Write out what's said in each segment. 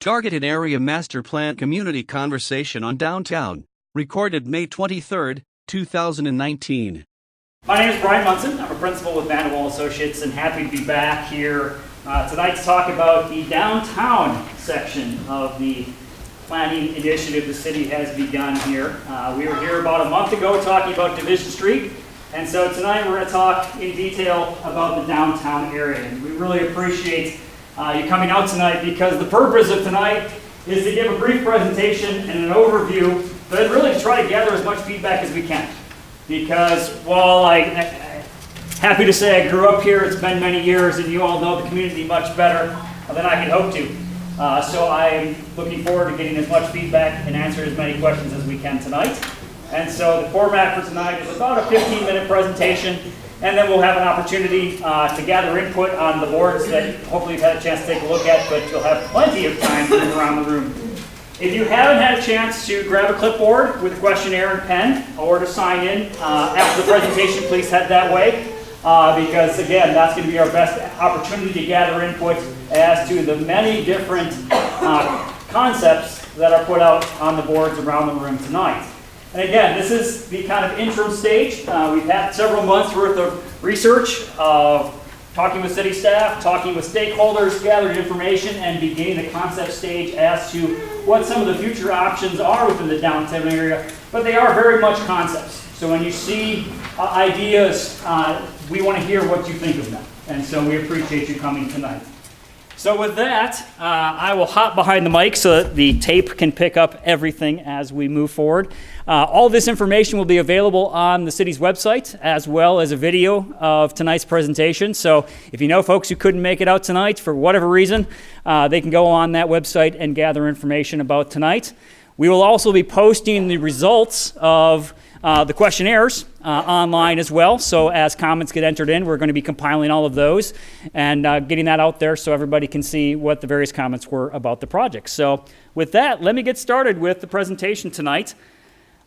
Targeted Area Master Plan Community Conversation on Downtown. Recorded May 23, 2019. My name is Brian Munson. I'm a principal with Vanderwall Associates and happy to be back here tonight to talk about the downtown section of the planning initiative the city has begun here. We were here about a month ago talking about Division Street, and so tonight we're going to talk in detail about the downtown area. And we really appreciate you coming out tonight, because the purpose of tonight is to give a brief presentation and an overview, but really to try to gather as much feedback as we can. Because while I'm happy to say I grew up here, it's been many years, and you all know the community much better than I could hope to. So I'm looking forward to getting as much feedback and answering as many questions as we can tonight. And so the format for tonight is about a 15-minute presentation, and then we'll have an opportunity to gather input on the boards that hopefully you've had a chance to take a look at, but you'll have plenty of time to move around the room. If you haven't had a chance to grab a clipboard with a questionnaire and pen, or to sign in after the presentation, please head that way, because again, that's going to be our best opportunity to gather input as to the many different concepts that are put out on the boards around the room tonight. And again, this is the kind of interim stage. We've had several months worth of research, of talking with city staff, talking with stakeholders, gathering information, and beginning the concept stage as to what some of the future options are within the downtown area. But they are very much concepts. So when you see ideas, we want to hear what you think of them. And so we appreciate you coming tonight. So with that, I will hop behind the mic so that the tape can pick up everything as we move forward. All this information will be available on the city's website, as well as a video of tonight's presentation. So if you know folks who couldn't make it out tonight for whatever reason, they can go on that website and gather information about tonight. We will also be posting the results of the questionnaires online as well. So as comments get entered in, we're going to be compiling all of those and getting that out there so everybody can see what the various comments were about the project. So with that, let me get started with the presentation tonight.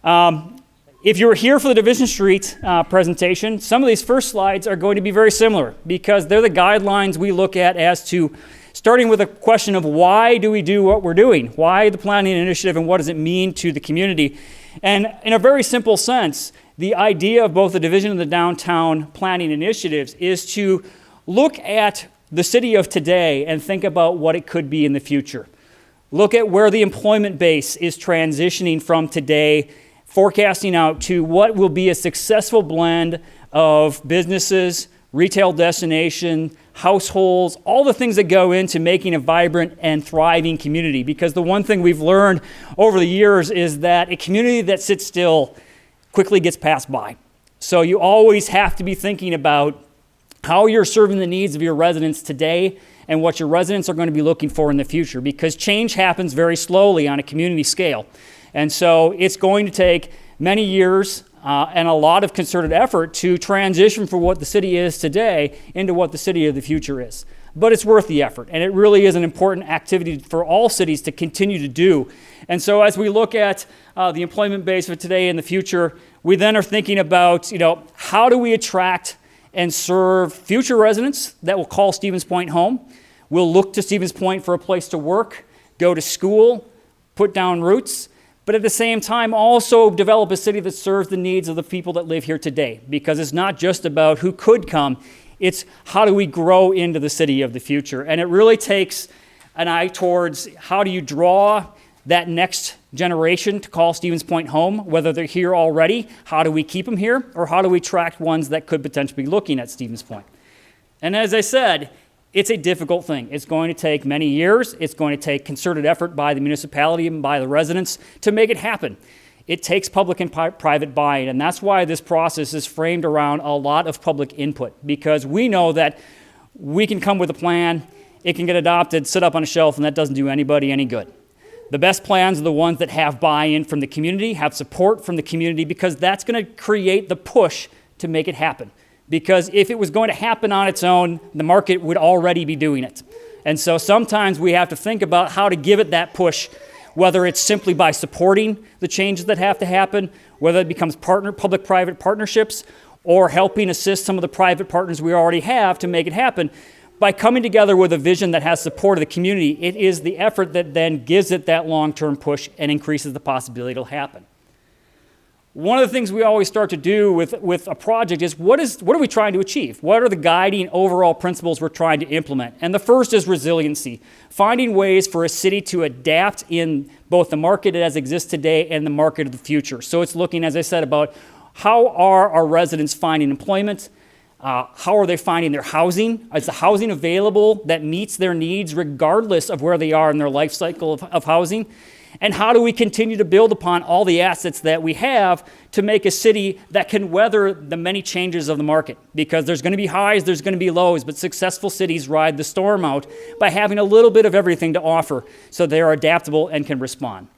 If you were here for the Division Street presentation, some of these first slides are going to be very similar, because they're the guidelines we look at as to starting with a question of why do we do what we're doing? Why the planning initiative, and what does it mean to the community? And in a very simple sense, the idea of both the division and the downtown planning initiatives is to look at the city of today and think about what it could be in the future. Look at where the employment base is transitioning from today, forecasting out to what will be a successful blend of businesses, retail destination, households, all the things that go into making a vibrant and thriving community. Because the one thing we've learned over the years is that a community that sits still quickly gets passed by. So you always have to be thinking about how you're serving the needs of your residents today and what your residents are going to be looking for in the future, because change happens very slowly on a community scale. And so it's going to take many years and a lot of concerted effort to transition from what the city is today into what the city of the future is. But it's worth the effort, and it really is an important activity for all cities to continue to do. And so as we look at the employment base of today and the future, we then are thinking about, how do we attract and serve future residents that will call Stevens Point home? We'll look to Stevens Point for a place to work, go to school, put down roots, but at the same time also develop a city that serves the needs of the people that live here today. Because it's not just about who could come, it's how do we grow into the city of the future. And it really takes an eye towards how do you draw that next generation to call Stevens Point home, whether they're here already, how do we keep them here, or how do we attract ones that could potentially be looking at Stevens Point. And as I said, it's a difficult thing. It's going to take many years. It's going to take concerted effort by the municipality and by the residents to make it happen. It takes public and private buy-in, and that's why this process is framed around a lot of public input, because we know that we can come with a plan, it can get adopted, sit up on a shelf, and that doesn't do anybody any good. The best plans are the ones that have buy-in from the community, have support from the community, because that's going to create the push to make it happen. Because if it was going to happen on its own, the market would already be doing it. And so sometimes we have to think about how to give it that push, whether it's simply by supporting the changes that have to happen, whether it becomes public-private partnerships, or helping assist some of the private partners we already have to make it happen. by coming together with a vision that has support of the community, it is the effort that then gives it that long-term push and increases the possibility it'll happen. One of the things we always start to do with a project is what are we trying to achieve? What are the guiding overall principles we're trying to implement? And the first is resiliency, finding ways for a city to adapt in both the market as it exists today and the market of the future. So it's looking, as I said, about how are our residents finding employment? How are they finding their housing? Is the housing available that meets their needs regardless of where they are in their life cycle of housing? And how do we continue to build upon all the assets that we have to make a city that can weather the many changes of the market? Because there's going to be highs, there's going to be lows, but successful cities ride the storm out by having a little bit of everything to offer so they are adaptable and can respond.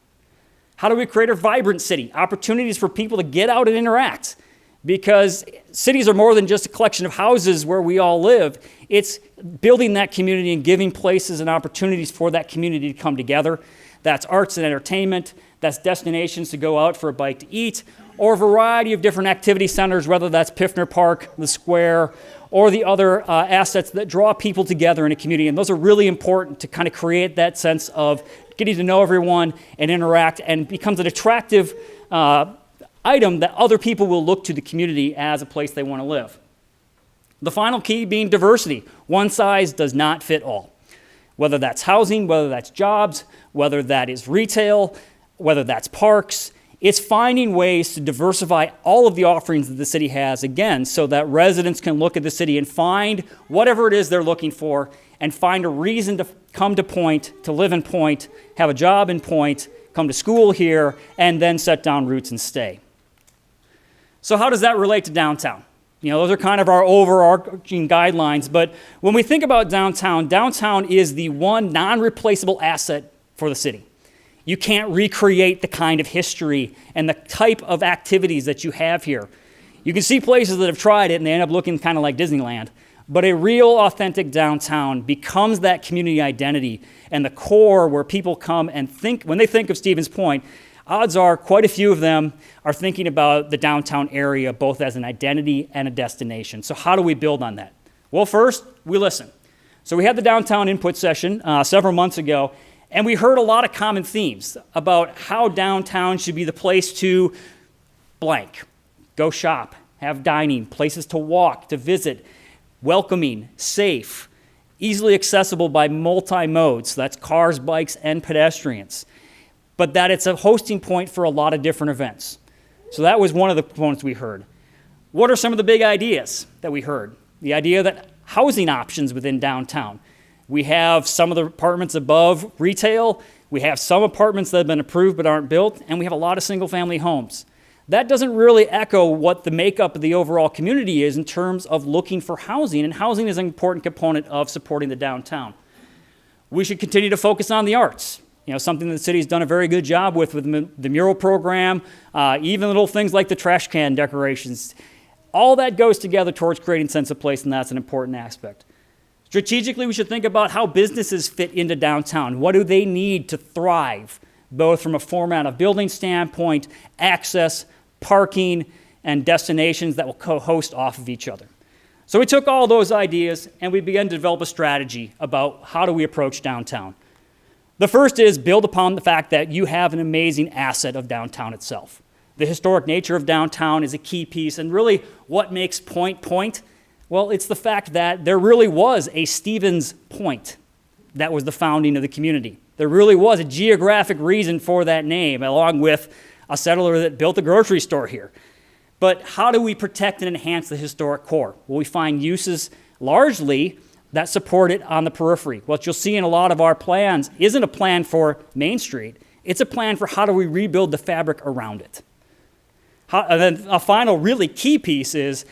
How do we create a vibrant city? Opportunities for people to get out and interact. Because cities are more than just a collection of houses where we all live. It's building that community and giving places and opportunities for that community to come together. That's arts and entertainment, that's destinations to go out for a bite to eat, or a variety of different activity centers, whether that's Piffner Park, the Square, or the other assets that draw people together in a community. And those are really important to kind of create that sense of getting to know everyone and interact, and becomes an attractive item that other people will look to the community as a place they want to live. The final key being diversity. One size does not fit all. Whether that's housing, whether that's jobs, whether that is retail, whether that's parks, it's finding ways to diversify all of the offerings that the city has, again, so that residents can look at the city and find whatever it is they're looking for and find a reason to come to Point, to live in Point, have a job in Point, come to school here, and then set down roots and stay. So how does that relate to downtown? You know, those are kind of our overarching guidelines, but when we think about downtown, downtown is the one non-replaceable asset for the city. You can't recreate the kind of history and the type of activities that you have here. You can see places that have tried it and they end up looking kind of like Disneyland, but a real authentic downtown becomes that community identity and the core where people come and think, when they think of Stevens Point, odds are quite a few of them are thinking about the downtown area both as an identity and a destination. So how do we build on that? Well, first, we listen. So we had the downtown input session several months ago, and we heard a lot of common themes about how downtown should be the place to blank, go shop, have dining, places to walk, to visit, welcoming, safe, easily accessible by multi-modes, so that's cars, bikes, and pedestrians, but that it's a hosting point for a lot of different events. So that was one of the components we heard. What are some of the big ideas that we heard? The idea that housing options within downtown. We have some of the apartments above retail, we have some apartments that have been approved but aren't built, and we have a lot of single-family homes. That doesn't really echo what the makeup of the overall community is in terms of looking for housing, and housing is an important component of supporting the downtown. We should continue to focus on the arts. You know, something that the city's done a very good job with the mural program, even little things like the trash can decorations. All that goes together towards creating sense of place, and that's an important aspect. Strategically, we should think about how businesses fit into downtown. What do they need to thrive, both from a format of building standpoint, access, parking, and destinations that will co-host off of each other. So we took all those ideas and we began to develop a strategy about how do we approach downtown. The first is build upon the fact that you have an amazing asset of downtown itself. The historic nature of downtown is a key piece, and really what makes Point Point? Well, it's the fact that there really was a Stevens Point that was the founding of the community. There really was a geographic reason for that name, along with a settler that built a grocery store here. But how do we protect and enhance the historic core? Well, we find uses largely that support it on the periphery. What you'll see in a lot of our plans isn't a plan for Main Street. It's a plan for how do we rebuild the fabric around it. And then a final really key piece is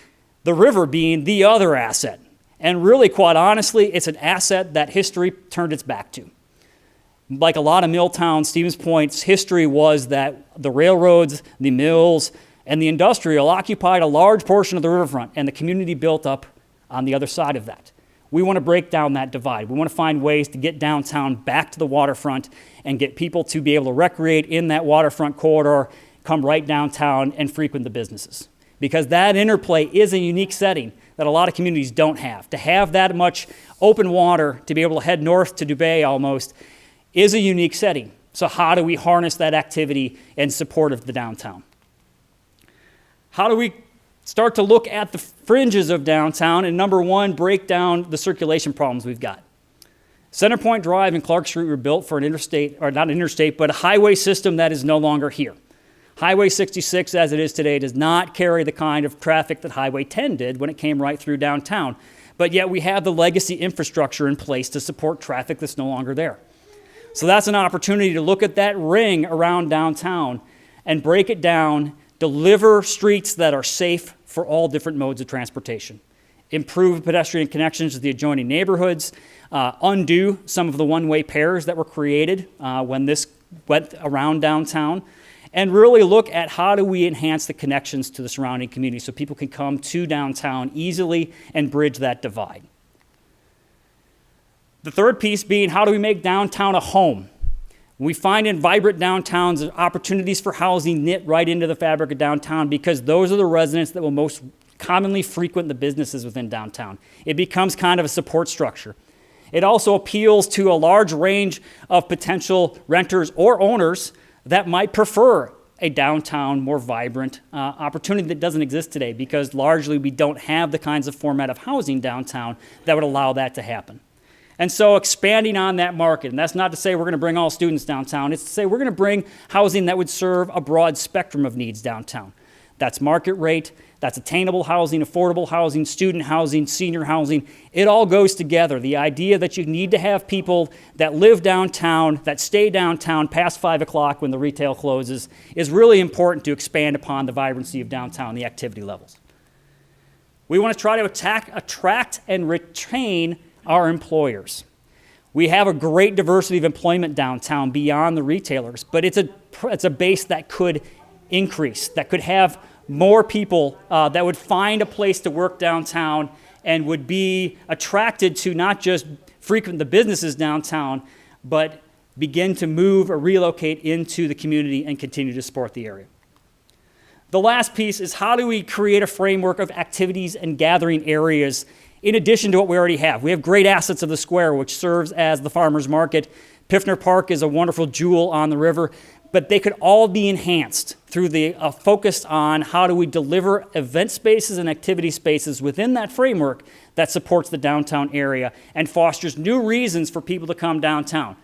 the river being the other asset. And really, quite honestly, it's an asset that history turned its back to. Like a lot of mill towns, Stevens Point's history was that the railroads, the mills, and the industrial occupied a large portion of the riverfront, and the community built up on the other side of that. We want to break down that divide. We want to find ways to get downtown back to the waterfront and get people to be able to recreate in that waterfront corridor, come right downtown and frequent the businesses. because that interplay is a unique setting that a lot of communities don't have. To have that much open water, to be able to head north to Dubai almost, is a unique setting. So how do we harness that activity in support of the downtown? How do we start to look at the fringes of downtown and, number one, break down the circulation problems we've got? Centerpoint Drive and Clark Street were built for an interstate, or not an interstate, but a highway system that is no longer here. Highway 66, as it is today, does not carry the kind of traffic that Highway 10 did when it came right through downtown. But yet we have the legacy infrastructure in place to support traffic that's no longer there. So that's an opportunity to look at that ring around downtown and break it down, deliver streets that are safe for all different modes of transportation, improve pedestrian connections to the adjoining neighborhoods, undo some of the one-way pairs that were created when this went around downtown, and really look at how do we enhance the connections to the surrounding community so people can come to downtown easily and bridge that divide. The third piece being, how do we make downtown a home? We find in vibrant downtowns opportunities for housing knit right into the fabric of downtown, because those are the residents that will most commonly frequent the businesses within downtown. It becomes kind of a support structure. It also appeals to a large range of potential renters or owners that might prefer a downtown, more vibrant opportunity that doesn't exist today, because largely we don't have the kinds of format of housing downtown that would allow that to happen. And so expanding on that market, and that's not to say we're going to bring all students downtown, it's to say we're going to bring housing that would serve a broad spectrum of needs downtown. That's market rate, that's attainable housing, affordable housing, student housing, senior housing. It all goes together. The idea that you need to have people that live downtown, that stay downtown past 5 o'clock when the retail closes, is really important to expand upon the vibrancy of downtown, the activity levels. We want to try to attract and retain our employers. We have a great diversity of employment downtown beyond the retailers, but it's a base that could increase, that could have more people that would find a place to work downtown and would be attracted to not just frequent the businesses downtown, but begin to move or relocate into the community and continue to support the area. The last piece is, how do we create a framework of activities and gathering areas in addition to what we already have? We have great assets of the square, which serves as the farmers market. Piffner Park is a wonderful jewel on the river, but they could all be enhanced through the focus on how do we deliver event spaces and activity spaces within that framework that supports the downtown area and fosters new reasons for people to come downtown.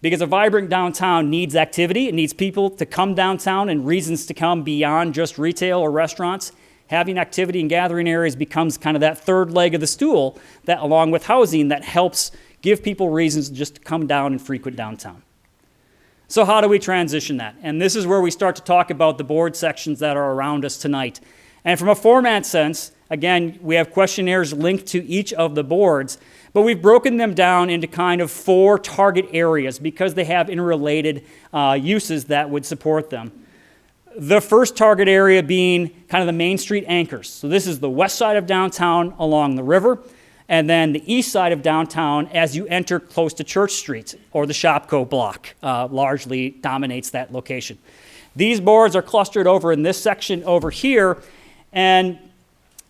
Because a vibrant downtown needs activity, it needs people to come downtown and reasons to come beyond just retail or restaurants. Having activity and gathering areas becomes kind of that third leg of the stool that, along with housing, that helps give people reasons just to come down and frequent downtown. So how do we transition that? And this is where we start to talk about the board sections that are around us tonight. And from a format sense, again, we have questionnaires linked to each of the boards, but we've broken them down into kind of 4 target areas because they have interrelated uses that would support them. The first target area being kind of the Main Street anchors. So this is the west side of downtown along the river, and then the east side of downtown as you enter close to Church Street, or the Shopko block largely dominates that location. These boards are clustered over in this section over here, and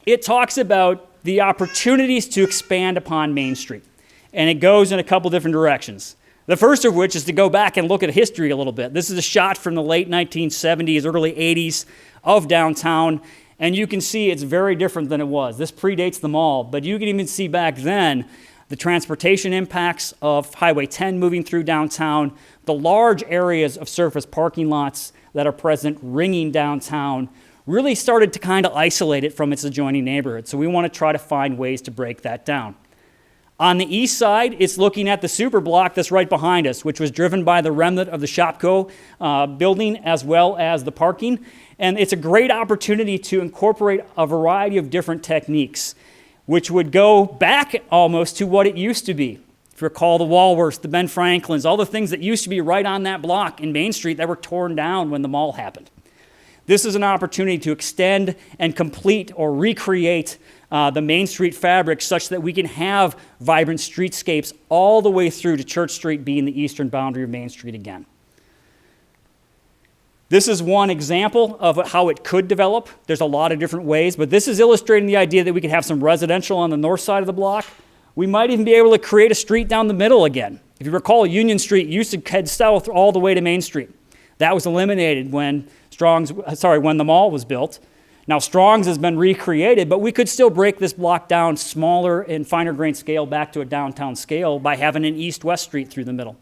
it talks about the opportunities to expand upon Main Street. And it goes in a couple different directions. The first of which is to go back and look at history a little bit. This is a shot from the late 1970s, early 80s of downtown. And you can see it's very different than it was. This predates the mall, but you can even see back then the transportation impacts of Highway 10 moving through downtown, the large areas of surface parking lots that are present ringing downtown really started to kind of isolate it from its adjoining neighborhood. So we want to try to find ways to break that down. On the east side, it's looking at the super block that's right behind us, which was driven by the remnant of the Shopko building as well as the parking. And it's a great opportunity to incorporate a variety of different techniques, which would go back almost to what it used to be. If you recall the Walworths, the Ben Franklins, all the things that used to be right on that block in Main Street that were torn down when the mall happened. This is an opportunity to extend and complete or recreate the Main Street fabric such that we can have vibrant streetscapes all the way through to Church Street being the eastern boundary of Main Street again. This is one example of how it could develop. There's a lot of different ways, but this is illustrating the idea that we could have some residential on the north side of the block. We might even be able to create a street down the middle again. If you recall, Union Street used to head south all the way to Main Street. That was eliminated when when the mall was built. Now Strong's has been recreated, but we could still break this block down smaller and finer grain scale back to a downtown scale by having an east-west street through the middle.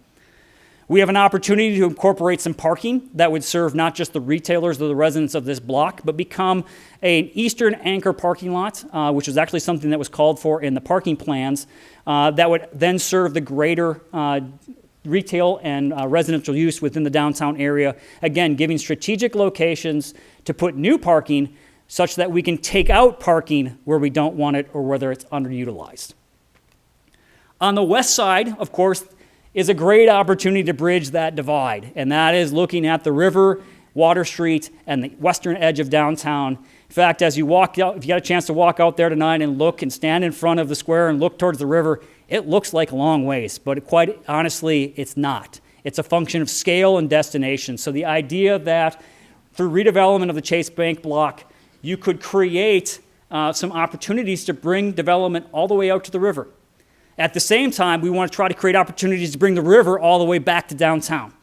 We have an opportunity to incorporate some parking that would serve not just the retailers or the residents of this block, but become an eastern anchor parking lot, which is actually something that was called for in the parking plans, that would then serve the greater retail and residential use within the downtown area. Again, giving strategic locations to put new parking such that we can take out parking where we don't want it or whether it's underutilized. On the west side, of course, is a great opportunity to bridge that divide, and that is looking at the river, Water Street, and the western edge of downtown. In fact, as you walk out, if you got a chance to walk out there tonight and look and stand in front of the square and look towards the river, it looks like a long ways, but quite honestly, it's not. It's a function of scale and destination. So the idea that through redevelopment of the Chase Bank block, you could create some opportunities to bring development all the way out to the river. At the same time, we want to try to create opportunities to bring the river all the way back to downtown.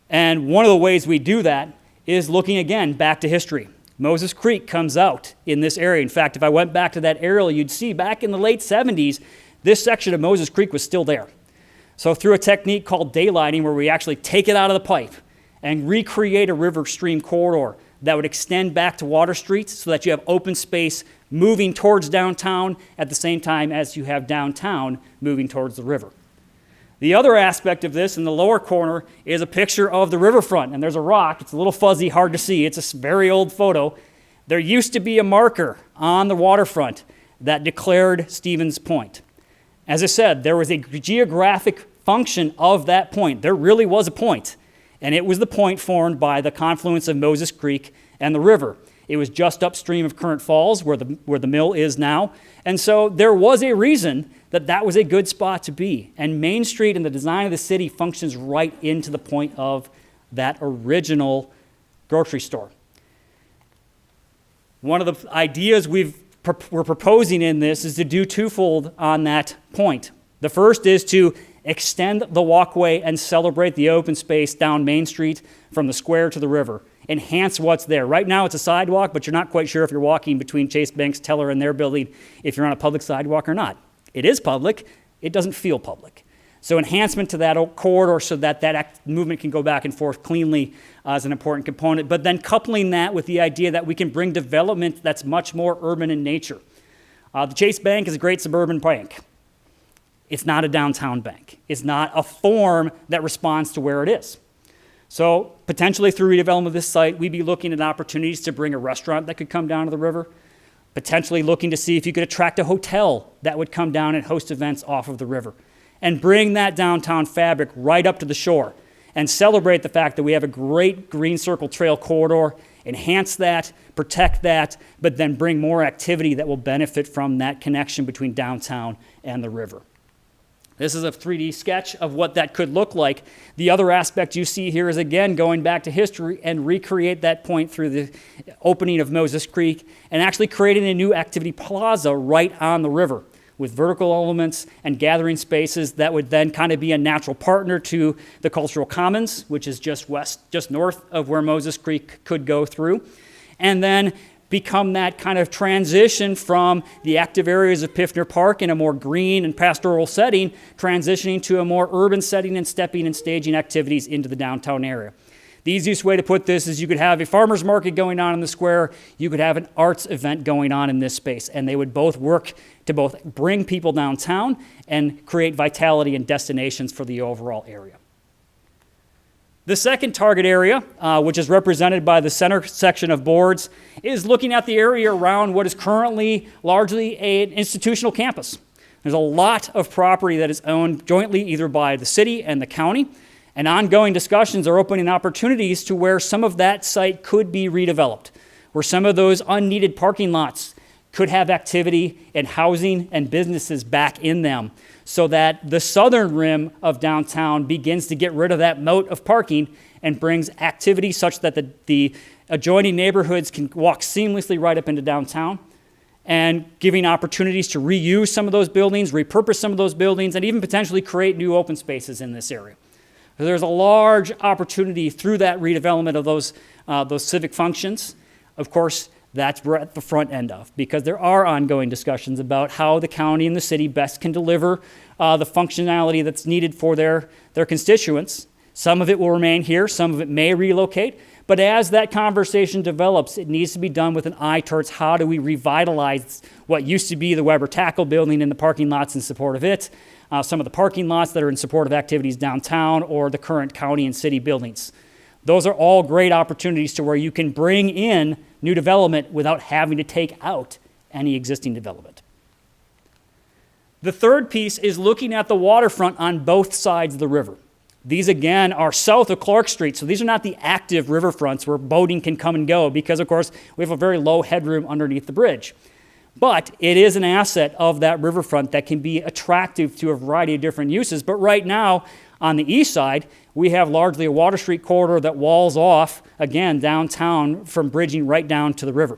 And one of the ways we do that is looking again back to history. Moses Creek comes out in this area. In fact, if I went back to that aerial, you'd see back in the late 70s, this section of Moses Creek was still there. So through a technique called daylighting, where we actually take it out of the pipe and recreate a river stream corridor that would extend back to Water Street so that you have open space moving towards downtown at the same time as you have downtown moving towards the river. The other aspect of this in the lower corner is a picture of the riverfront, and there's a rock. It's a little fuzzy, hard to see. It's a very old photo. There used to be a marker on the waterfront that declared Stevens Point. As I said, there was a geographic function of that point. There really was a point, and it was the point formed by the confluence of Moses Creek and the river. It was just upstream of Current Falls, where the mill is now, and so there was a reason that that was a good spot to be. And Main Street and the design of the city functions right into the point of that original grocery store. One of the ideas we're proposing in this is to do twofold on that point. The first is to extend the walkway and celebrate the open space down Main Street from the square to the river. Enhance what's there. Right now it's a sidewalk, but you're not quite sure if you're walking between Chase Bank's teller and their building, if you're on a public sidewalk or not. It is public, it doesn't feel public. So enhancement to that corridor so that movement can go back and forth cleanly is an important component, but then coupling that with the idea that we can bring development that's much more urban in nature. The Chase Bank is a great suburban bank. It's not a downtown bank. It's not a form that responds to where it is. So potentially through redevelopment of this site, we'd be looking at opportunities to bring a restaurant that could come down to the river, potentially looking to see if you could attract a hotel that would come down and host events off of the river, and bring that downtown fabric right up to the shore and celebrate the fact that we have a great Green Circle Trail corridor, enhance that, protect that, but then bring more activity that will benefit from that connection between downtown and the river. This is a 3D sketch of what that could look like. The other aspect you see here is, again, going back to history and recreate that point through the opening of Moses Creek and actually creating a new activity plaza right on the river with vertical elements and gathering spaces that would then kind of be a natural partner to the Cultural Commons, which is just north of where Moses Creek could go through, and then become that kind of transition from the active areas of Piffner Park in a more green and pastoral setting, transitioning to a more urban setting and stepping and staging activities into the downtown area. The easiest way to put this is you could have a farmer's market going on in the square, you could have an arts event going on in this space, and they would both work to both bring people downtown and create vitality and destinations for the overall area. The second target area, which is represented by the center section of boards, is looking at the area around what is currently largely an institutional campus. There's a lot of property that is owned jointly either by the city and the county, and ongoing discussions are opening opportunities to where some of that site could be redeveloped, where some of those unneeded parking lots could have activity and housing and businesses back in them so that the southern rim of downtown begins to get rid of that moat of parking and brings activity such that the adjoining neighborhoods can walk seamlessly right up into downtown, and giving opportunities to reuse some of those buildings, repurpose some of those buildings, and even potentially create new open spaces in this area. So there's a large opportunity through that redevelopment of those civic functions. Of course, that's we're at the front end of, because there are ongoing discussions about how the county and the city best can deliver the functionality that's needed for their constituents. Some of it will remain here, some of it may relocate, but as that conversation develops, it needs to be done with an eye towards how do we revitalize what used to be the Weber Tackle building and the parking lots in support of it, some of the parking lots that are in support of activities downtown, or the current county and city buildings. Those are all great opportunities to where you can bring in new development without having to take out any existing development. The third piece is looking at the waterfront on both sides of the river. These, again, are south of Clark Street, so these are not the active riverfronts where boating can come and go because, of course, we have a very low headroom underneath the bridge. But it is an asset of that riverfront that can be attractive to a variety of different uses. But right now, on the east side, we have largely a Water Street corridor that walls off, again, downtown from bridging right down to the river.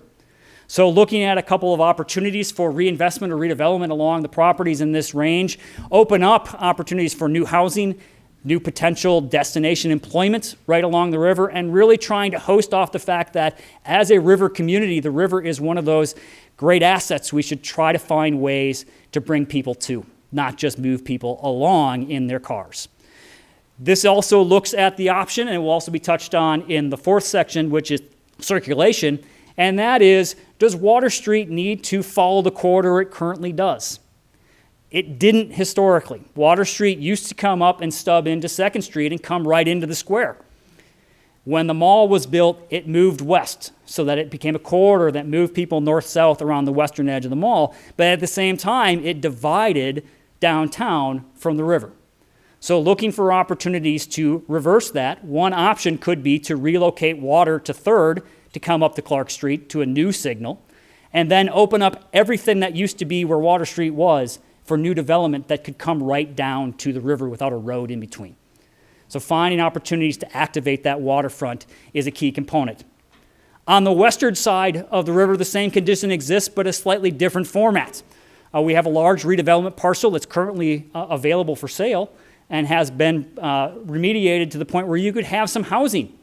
So looking at a couple of opportunities for reinvestment or redevelopment along the properties in this range, open up opportunities for new housing, new potential destination employment right along the river, and really trying to host off the fact that as a river community, the river is one of those great assets we should try to find ways to bring people to, not just move people along in their cars. This also looks at the option, and it will also be touched on in the fourth section, which is circulation, and that is, does Water Street need to follow the corridor it currently does? It didn't historically. Water Street used to come up and stub into 2nd Street and come right into the square. When the mall was built, it moved west so that it became a corridor that moved people north-south around the western edge of the mall. But at the same time, it divided downtown from the river. So looking for opportunities to reverse that, one option could be to relocate water to 3rd to come up to Clark Street to a new signal, and then open up everything that used to be where Water Street was for new development that could come right down to the river without a road in between. So finding opportunities to activate that waterfront is a key component. On the western side of the river, the same condition exists, but a slightly different format. We have a large redevelopment parcel that's currently available for sale and has been remediated to the point where you could have some housing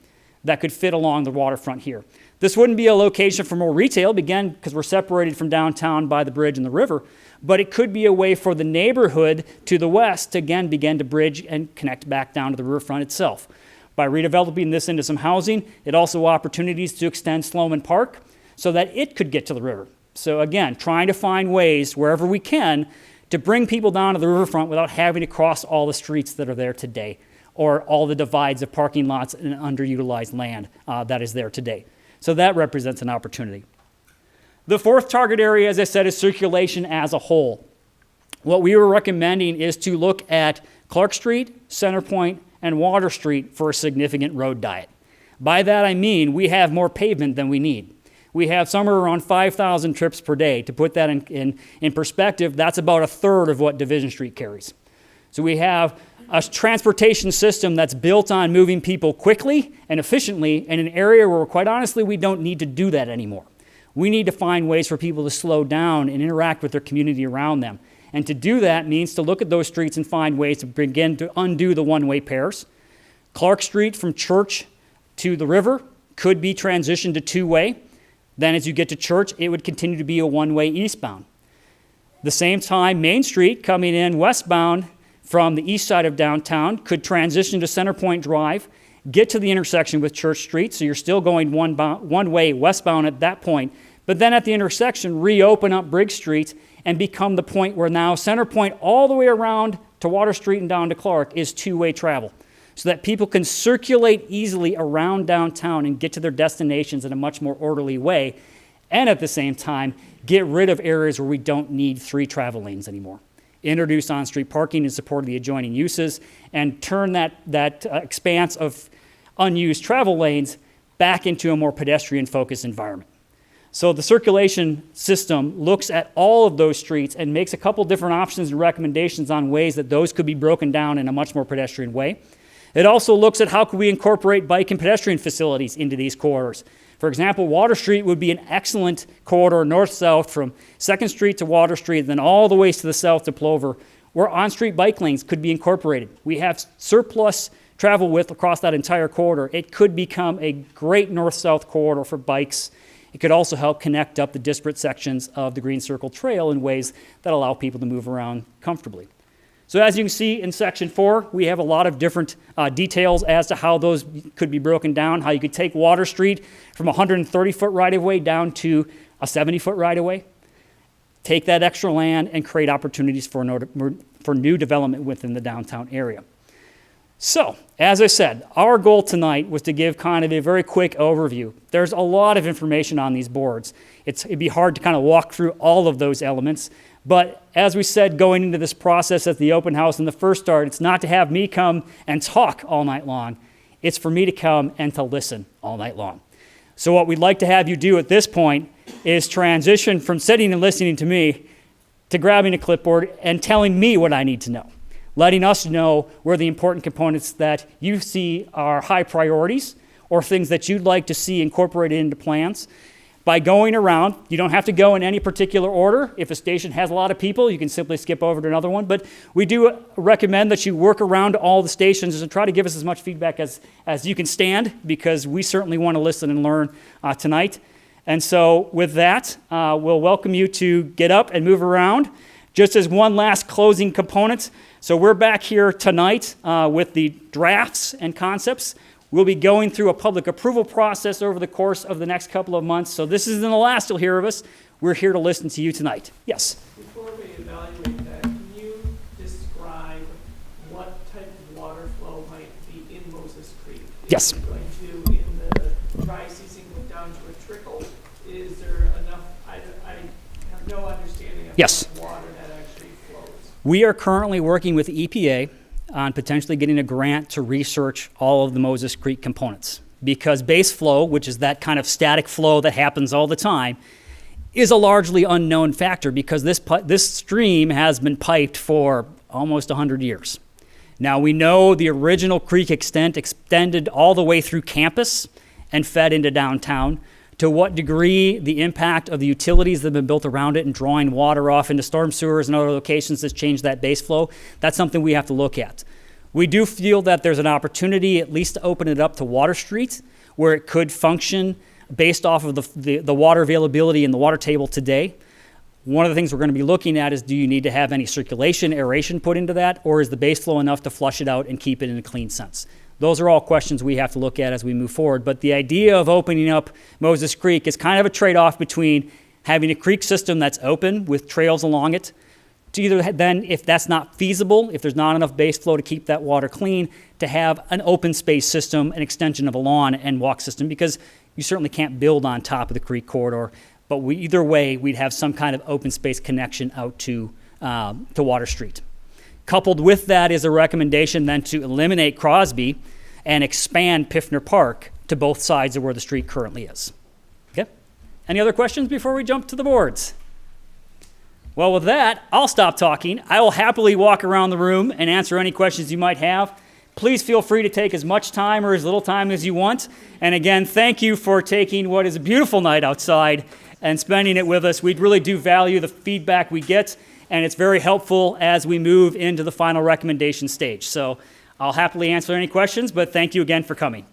that could fit along the waterfront here. This wouldn't be a location for more retail, again, because we're separated from downtown by the bridge and the river, but it could be a way for the neighborhood to the west to, again, begin to bridge and connect back down to the riverfront itself. By redeveloping this into some housing, it also opportunities to extend Sloman Park so that it could get to the river. So again, trying to find ways, wherever we can, to bring people down to the riverfront without having to cross all the streets that are there today, or all the divides of parking lots and underutilized land that is there today. So that represents an opportunity. The fourth target area, as I said, is circulation as a whole. What we were recommending is to look at Clark Street, Centerpoint, and Water Street for a significant road diet. By that I mean we have more pavement than we need. We have somewhere around 5,000 trips per day. To put that in perspective, that's about a third of what Division Street carries. So we have a transportation system that's built on moving people quickly and efficiently in an area where, quite honestly, we don't need to do that anymore. We need to find ways for people to slow down and interact with their community around them. And to do that means to look at those streets and find ways to begin to undo the one-way pairs. Clark Street from Church to the river could be transitioned to two-way. Then as you get to Church, it would continue to be a one-way eastbound. The same time, Main Street coming in westbound from the east side of downtown could transition to Centerpoint Drive, get to the intersection with Church Street, so you're still going one way westbound at that point, but then at the intersection, reopen up Briggs Street and become the point where now Centerpoint all the way around to Water Street and down to Clark is two-way travel, so that people can circulate easily around downtown and get to their destinations in a much more orderly way, and at the same time, get rid of areas where we don't need 3 travel lanes anymore. Introduce on-street parking in support of the adjoining uses, and turn that expanse of unused travel lanes back into a more pedestrian-focused environment. So the circulation system looks at all of those streets and makes a couple different options and recommendations on ways that those could be broken down in a much more pedestrian way. It also looks at how can we incorporate bike and pedestrian facilities into these corridors. For example, Water Street would be an excellent corridor north-south from 2nd Street to Water Street, and then all the way to the south to Plover, where on-street bike lanes could be incorporated. We have surplus travel width across that entire corridor. It could become a great north-south corridor for bikes. It could also help connect up the disparate sections of the Green Circle Trail in ways that allow people to move around comfortably. So as you can see in section 4, we have a lot of different details as to how those could be broken down, how you could take Water Street from a 130-foot right-of-way down to a 70-foot right-of-way, take that extra land and create opportunities for new development within the downtown area. So, as I said, our goal tonight was to give kind of a very quick overview. There's a lot of information on these boards. It'd be hard to kind of walk through all of those elements, but as we said going into this process at the open house in the first start, it's not to have me come and talk all night long. It's for me to come and to listen all night long. So what we'd like to have you do at this point is transition from sitting and listening to me to grabbing a clipboard and telling me what I need to know, letting us know where the important components that you see are high priorities or things that you'd like to see incorporated into plans. By going around, you don't have to go in any particular order. If a station has a lot of people, you can simply skip over to another one. But we do recommend that you work around all the stations and try to give us as much feedback as you can stand, because we certainly want to listen and learn tonight. And so with that, we'll welcome you to get up and move around. Just as one last closing component, so we're back here tonight with the drafts and concepts. We'll be going through a public approval process over the course of the next couple of months. So this isn't the last you'll hear of us. We're here to listen to you tonight. Yes? Before we evaluate that, can you describe what type of water flow might be in Moses Creek? Yes. Is it going to, in the dry season, go down to a trickle? Is there enough, I have no understanding of Yes. how much water that actually flows. We are currently working with the EPA on potentially getting a grant to research all of the Moses Creek components, because base flow, which is that kind of static flow that happens all the time, is a largely unknown factor, because this stream has been piped for almost 100 years. Now we know the original creek extended all the way through campus and fed into downtown. To what degree the impact of the utilities that have been built around it and drawing water off into storm sewers and other locations has changed that base flow, that's something we have to look at. We do feel that there's an opportunity at least to open it up to Water Street, where it could function based off of the water availability in the water table today. One of the things we're going to be looking at is, do you need to have any circulation, aeration put into that, or is the base flow enough to flush it out and keep it in a clean sense? Those are all questions we have to look at as we move forward. But the idea of opening up Moses Creek is kind of a trade-off between having a creek system that's open with trails along it, to either then, if that's not feasible, if there's not enough base flow to keep that water clean, to have an open space system, an extension of a lawn and walk system, because you certainly can't build on top of the creek corridor. But either way, we'd have some kind of open space connection out to Water Street. Coupled with that is a recommendation then to eliminate Crosby and expand Piffner Park to both sides of where the street currently is. Okay? Any other questions before we jump to the boards? Well, with that, I'll stop talking. I will happily walk around the room and answer any questions you might have. Please feel free to take as much time or as little time as you want. And again, thank you for taking what is a beautiful night outside and spending it with us. We really do value the feedback we get, and it's very helpful as we move into the final recommendation stage. So I'll happily answer any questions, but thank you again for coming.